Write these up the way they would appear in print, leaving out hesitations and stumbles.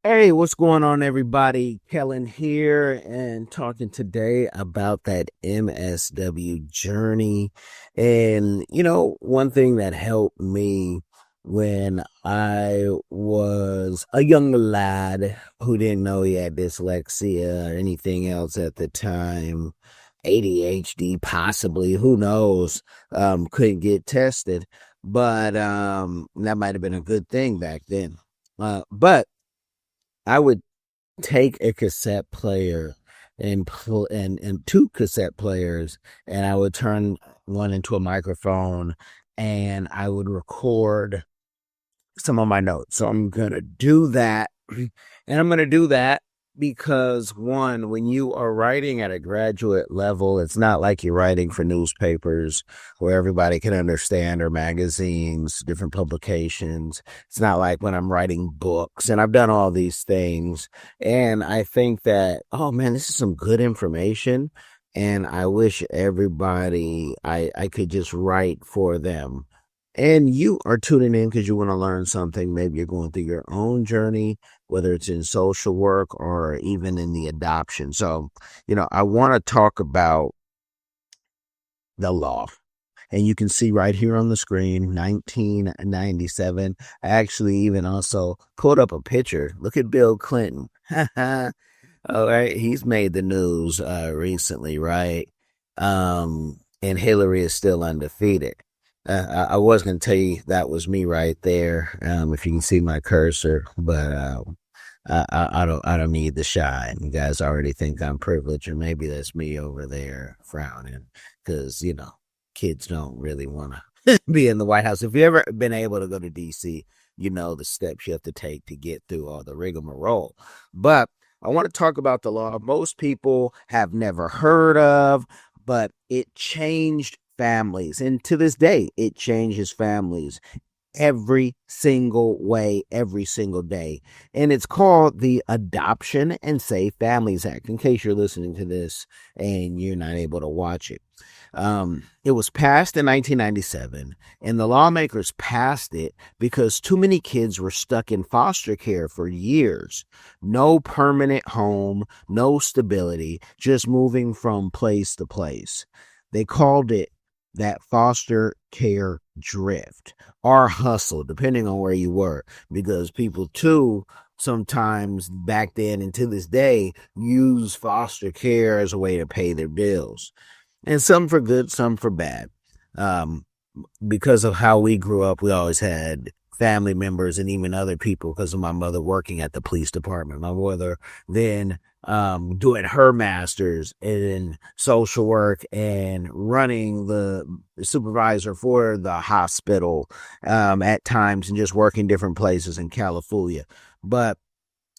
Hey, what's going on, everybody? Kellen here, and talking today about that MSW journey. And, one thing that helped me when I was a young lad who didn't know he had dyslexia or anything else at the time, ADHD, possibly, who knows, couldn't get tested. But that might have been a good thing back then. But I would take a cassette player and two cassette players, and I would turn one into a microphone, and I would record some of my notes. So I'm going to do that. And I'm going to do that because, one, when you are writing at a graduate level, it's not like you're writing for newspapers where everybody can understand, or magazines, different publications. It's not like when I'm writing books, and I've done all these things. And I think that, oh man, this is some good information. And I wish everybody, I could just write for them. And you are tuning in because you want to learn something. Maybe you're going through your own journey, whether it's in social work or even in the adoption. So, I want to talk about the law. And you can see right here on the screen, 1997. I actually even also pulled up a picture. Look at Bill Clinton. All right. He's made the news recently, right? And Hillary is still undefeated. I was going to tell you that was me right there, if you can see my cursor, but I don't need the shine. You guys already think I'm privileged, or maybe that's me over there frowning because, kids don't really want to be in the White House. If you've ever been able to go to D.C., you know the steps you have to take to get through all the rigmarole. But I want to talk about the law most people have never heard of, but it changed families. And to this day, it changes families every single way, every single day. And it's called the Adoption and Safe Families Act, in case you're listening to this and you're not able to watch it. It was passed in 1997, and the lawmakers passed it because too many kids were stuck in foster care for years. No permanent home, no stability, just moving from place to place. They called it that foster care drift or hustle, depending on where you were, because people too sometimes back then and to this day use foster care as a way to pay their bills, and some for good, some for bad. Because of how we grew up, we always had family members and even other people, because of my mother working at the police department, my mother then doing her master's in social work and running the supervisor for the hospital at times, and just working different places in California. But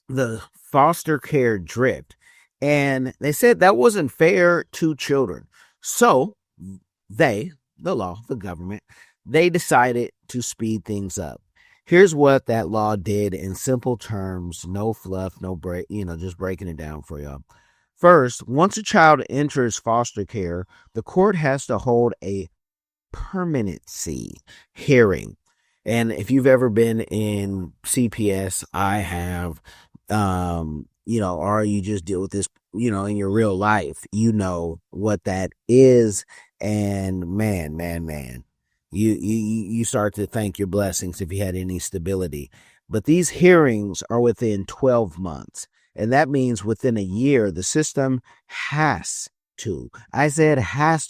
the foster care drift, and they said that wasn't fair to children. So the law, the government, they decided to speed things up. Here's what that law did in simple terms, no fluff, no break, just breaking it down for y'all. First, once a child enters foster care, the court has to hold a permanency hearing. And if you've ever been in CPS, I have, or you just deal with this, in your real life, what that is. And man, you start to thank your blessings if you had any stability. But these hearings are within 12 months. And that means within a year, the system has to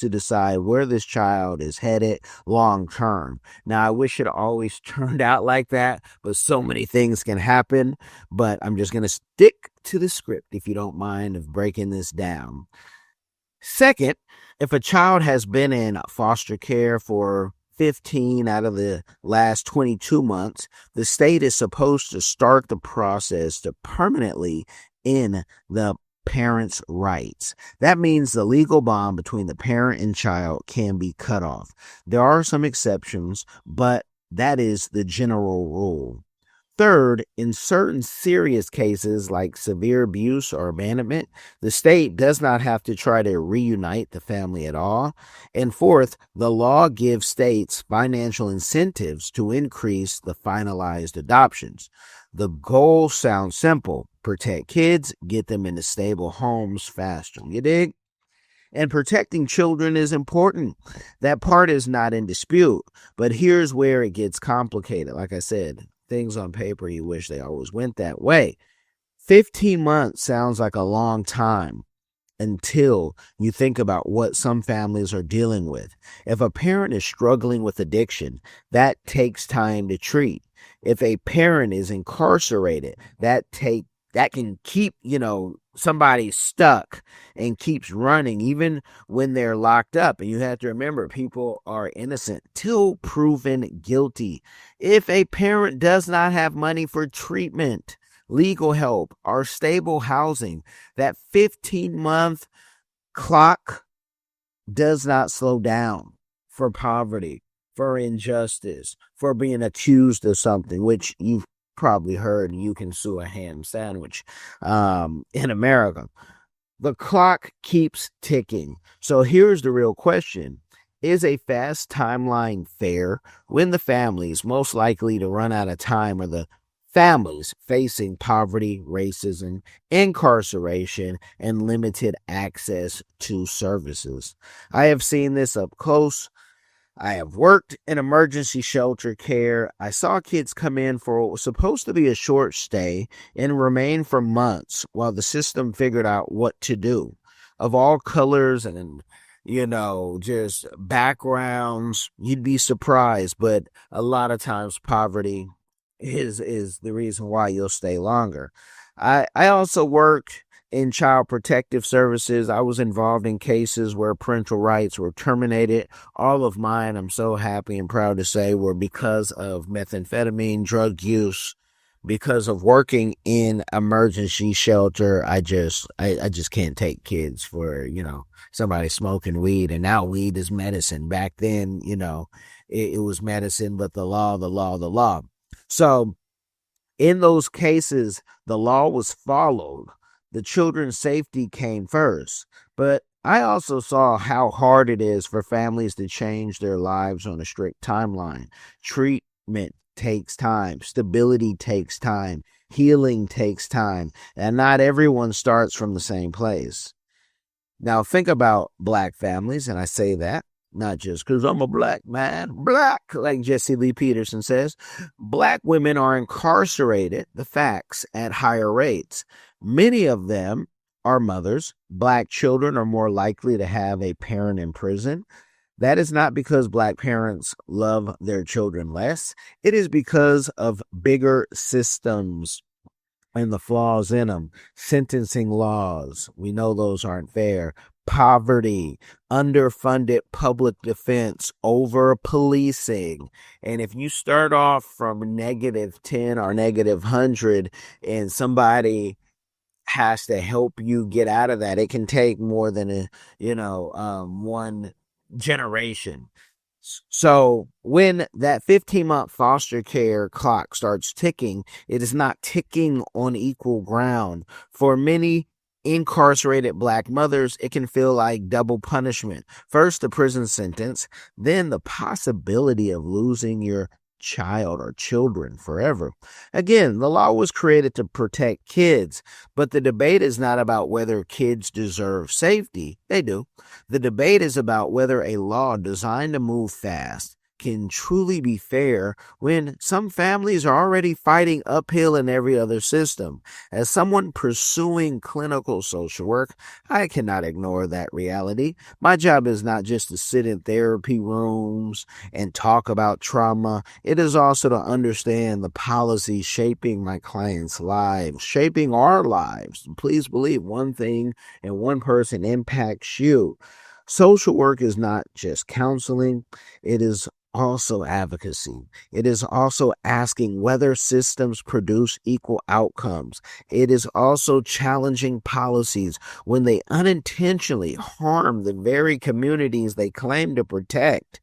decide where this child is headed long term. Now, I wish it always turned out like that, but so many things can happen. But I'm just going to stick to the script, if you don't mind, of breaking this down. Second, if a child has been in foster care for 15 out of the last 22 months, the state is supposed to start the process to permanently end the parents' rights. That means the legal bond between the parent and child can be cut off. There are some exceptions, but that is the general rule. Third, in certain serious cases like severe abuse or abandonment, the state does not have to try to reunite the family at all. And fourth, the law gives states financial incentives to increase the finalized adoptions. The goal sounds simple: protect kids, get them into stable homes faster. You dig? And protecting children is important. That part is not in dispute. But here's where it gets complicated. Like I said, things on paper, you wish they always went that way. 15 months sounds like a long time until you think about what some families are dealing with. If a parent is struggling with addiction, that takes time to treat. If a parent is incarcerated, that can keep, somebody stuck and keeps running even when they're locked up. And you have to remember, people are innocent till proven guilty. If a parent does not have money for treatment, legal help, or stable housing, that 15-month clock does not slow down for poverty, for injustice, for being accused of something, which you've probably heard you can sue a ham sandwich in America. The clock keeps ticking. So here's the real question. Is a fast timeline fair when the families most likely to run out of time are the families facing poverty, racism, incarceration, and limited access to services? I have seen this up close. I have worked in emergency shelter care. I saw kids come in for what was supposed to be a short stay and remain for months while the system figured out what to do. Of all colors and, just backgrounds, you'd be surprised, but a lot of times poverty is the reason why you'll stay longer. I also worked in child protective services. I was involved in cases where parental rights were terminated. All of mine, I'm so happy and proud to say, were because of methamphetamine, drug use. Because of working in emergency shelter, I just can't take kids for, somebody smoking weed. And now weed is medicine. Back then, it was medicine, but the law. So in those cases, the law was followed. The children's safety came first. But I also saw how hard it is for families to change their lives on a strict timeline. Treatment takes time. Stability takes time. Healing takes time. And not everyone starts from the same place. Now think about Black families, and I say that not just because I'm a Black man, Black, like Jesse Lee Peterson says. Black women are incarcerated, the facts, at higher rates. Many of them are mothers. Black children are more likely to have a parent in prison. That is not because Black parents love their children less. It is because of bigger systems and the flaws in them. Sentencing laws, we know those aren't fair. Poverty, underfunded public defense, over policing. And if you start off from -10 or -100 and somebody has to help you get out of that, it can take more than one generation. So when that 15-month foster care clock starts ticking, it is not ticking on equal ground. For many incarcerated Black mothers, it can feel like double punishment. First, the prison sentence, then the possibility of losing your child or children forever. Again, the law was created to protect kids, but the debate is not about whether kids deserve safety. They do. The debate is about whether a law designed to move fast can truly be fair when some families are already fighting uphill in every other system. As someone pursuing clinical social work, I cannot ignore that reality. My job is not just to sit in therapy rooms and talk about trauma. It is also to understand the policies shaping my clients' lives, shaping our lives. Please believe one thing and one person impacts you. Social work is not just counseling. It is also advocacy. It is also asking whether systems produce equal outcomes. It is also challenging policies when they unintentionally harm the very communities they claim to protect.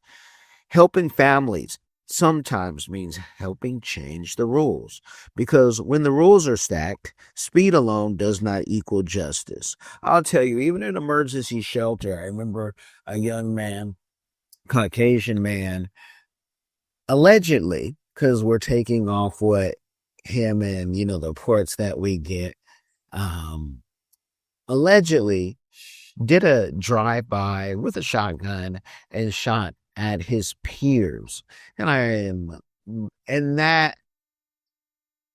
Helping families sometimes means helping change the rules, because when the rules are stacked, speed alone does not equal justice. I'll tell you, even in emergency shelter, I remember a young man, Caucasian man, allegedly, because we're taking off what him and, the reports that we get, um, allegedly did a drive-by with a shotgun and shot at his peers. And and that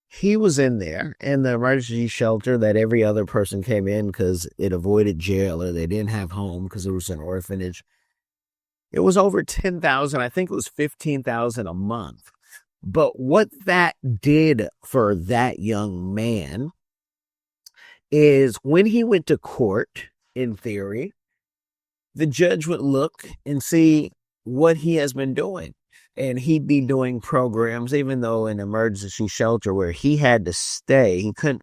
he was in there in the emergency shelter that every other person came in because it avoided jail or they didn't have home because it was an orphanage. It was over 10,000. I think it was 15,000 a month. But what that did for that young man is when he went to court, in theory, the judge would look and see what he has been doing. And he'd be doing programs, even though in emergency shelter where he had to stay, he couldn't,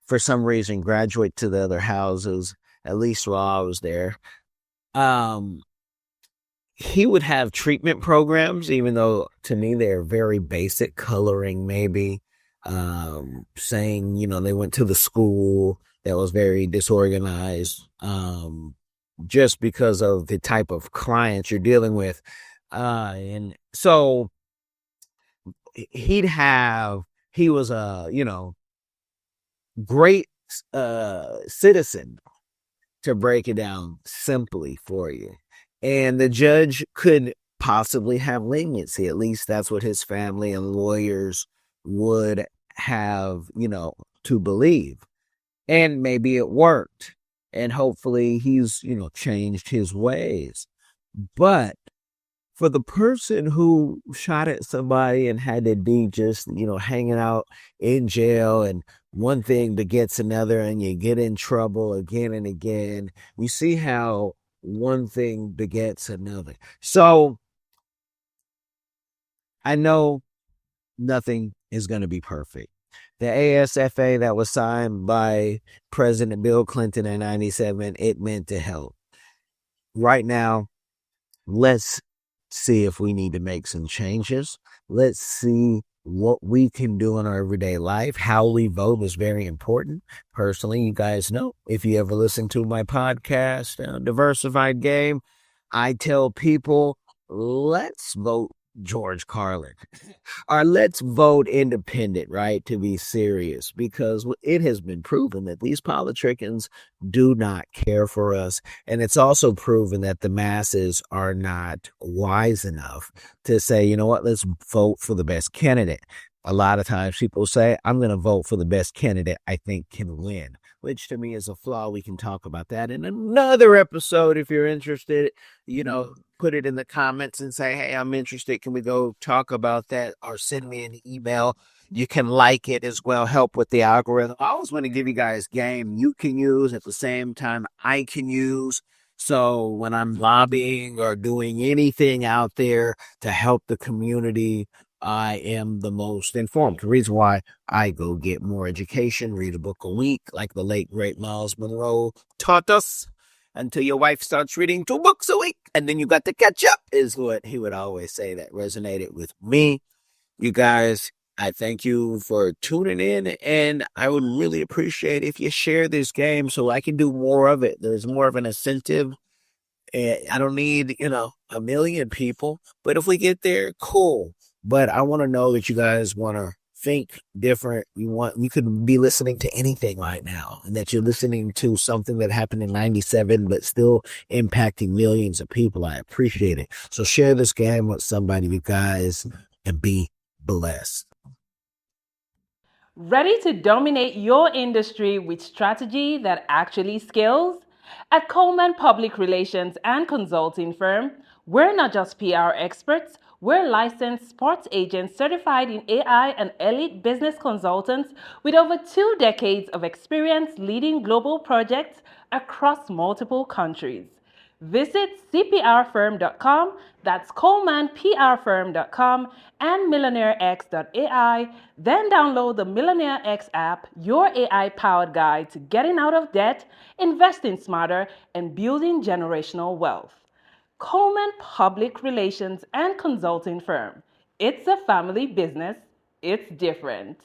for some reason, graduate to the other houses, at least while I was there. He would have treatment programs, even though to me they're very basic, coloring maybe, saying, they went to the school that was very disorganized, just because of the type of clients you're dealing with. And so he was a, great, citizen, to break it down simply for you. And the judge could possibly have leniency. At least that's what his family and lawyers would have, to believe. And maybe it worked. And hopefully he's, changed his ways. But for the person who shot at somebody and had to be just, hanging out in jail, and one thing begets another and you get in trouble again and again, we see how one thing begets another. So I know nothing is going to be perfect. The ASFA that was signed by President Bill Clinton in 97, it meant to help. Right now, let's see if we need to make some changes. Let's see what we can do in our everyday life. How we vote is very important. Personally, you guys know, if you ever listen to my podcast, Diversified Game, I tell people, let's vote George Carlin. Or let's vote independent, right? To be serious, because it has been proven that these politicians do not care for us. And it's also proven that the masses are not wise enough to say, you know what, let's vote for the best candidate. A lot of times people say, I'm going to vote for the best candidate I think can win, which to me is a flaw. We can talk about that in another episode if you're interested. Put it in the comments and say, hey, I'm interested. Can we go talk about that? Or send me an email. You can like it as well, help with the algorithm. I always want to give you guys game you can use at the same time I can use. So when I'm lobbying or doing anything out there to help the community, I am the most informed. The reason why I go get more education, read a book a week, like the late, great Miles Monroe taught us, until your wife starts reading 2 books a week, and then you got to catch up, is what he would always say. That resonated with me. You guys, I thank you for tuning in, and I would really appreciate if you share this game so I can do more of it. There's more of an incentive. I don't need, a million people, but if we get there, cool. But I want to know that you guys want to think different. You could be listening to anything right now, and that you're listening to something that happened in 97, but still impacting millions of people. I appreciate it. So share this game with somebody, you guys, and be blessed. Ready to dominate your industry with strategy that actually scales? At Coleman Public Relations and Consulting Firm, we're not just PR experts, we're licensed sports agents certified in AI and elite business consultants with over 2 decades of experience leading global projects across multiple countries. Visit CPRFIRM.com, that's ColemanPRFIRM.com, and MillionaireX.ai. Then download the Millionaire X app, your AI powered guide to getting out of debt, investing smarter, and building generational wealth. Coleman Public Relations and Consulting Firm. It's a family business, it's different.